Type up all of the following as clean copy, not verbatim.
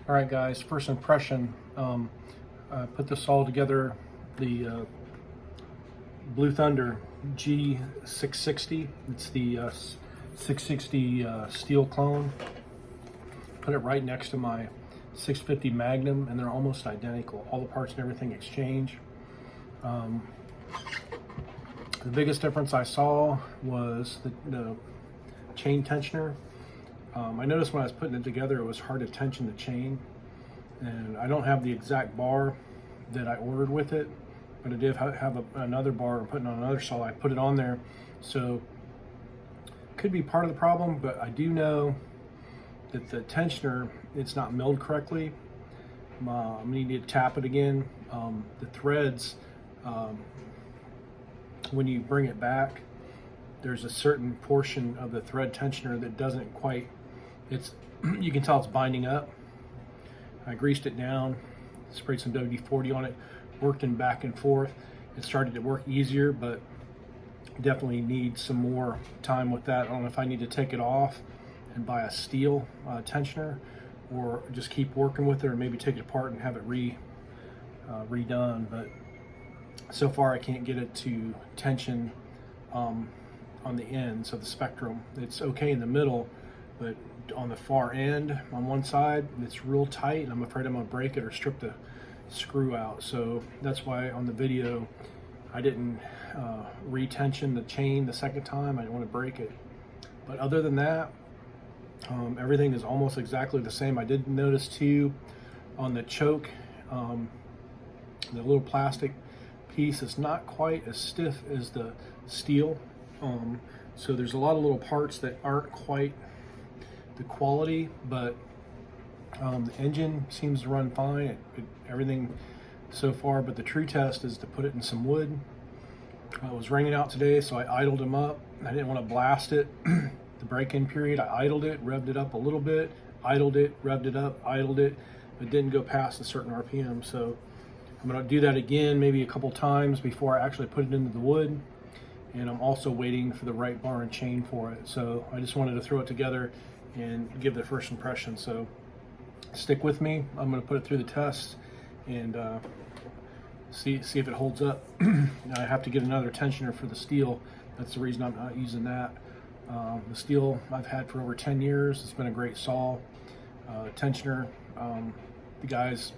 All right, guys, first impression. I put this all together, the Blue Thunder G660. It's the 660 Stihl clone. Put it right next to my 650 Magnum, and they're almost identical. All the parts and everything exchange. The biggest difference I saw was the chain tensioner. I noticed when I was putting it together, it was hard to tension the chain, and I don't have the exact bar that I ordered with it, but I did have another bar I'm putting on another saw. I put it on there, so could be part of the problem, but I do know that the tensioner, it's not milled correctly. I'm gonna need to tap it again. The threads, when you bring it back, there's a certain portion of the thread tensioner that doesn't quite, you can tell it's binding up. I greased it down, sprayed some WD-40 on it, worked in back and forth. It started to work easier, but definitely need some more time with that. I don't know if I need to take it off and buy a Stihl tensioner, or just keep working with it, or maybe take it apart and have it redone. But so far I can't get it to tension on the ends of the spectrum. It's okay in the middle, but on the far end on one side it's real tight, and I'm afraid I'm gonna break it or strip the screw out. So that's why on the video I didn't retension the chain the second time. I didn't want to break it. But other than that, everything is almost exactly the same. I did notice too on the choke, the little plastic piece is not quite as stiff as the Stihl. So there's a lot of little parts that aren't quite the quality, but the engine seems to run fine. Everything so far, but the true test is to put it in some wood. It was raining out today, so I idled them up. I didn't want to blast it. The break-in period, I idled it, revved it up a little bit, idled it, revved it up, idled it, but didn't go past a certain RPM. So I'm going to do that again, maybe a couple times before I actually put it into the wood. And I'm also waiting for the right bar and chain for it. So I just wanted to throw it together and give the first impression. So stick with me. I'm going to put it through the test and see if it holds up. I have to get another tensioner for the Stihl. That's the reason I'm not using that. The Stihl I've had for over 10 years. It's been a great saw. Tensioner, the guys,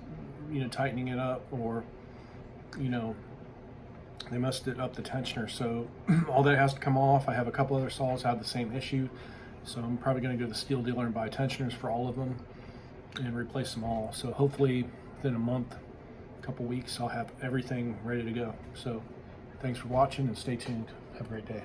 tightening it up, or they messed it up, the tensioner. So all that has to come off. I have a couple other saws have the same issue, so I'm probably going to go to the Stihl dealer and buy tensioners for all of them and replace them all. So hopefully within a month, a couple weeks, I'll have everything ready to go. So thanks for watching, and stay tuned. Have a great day.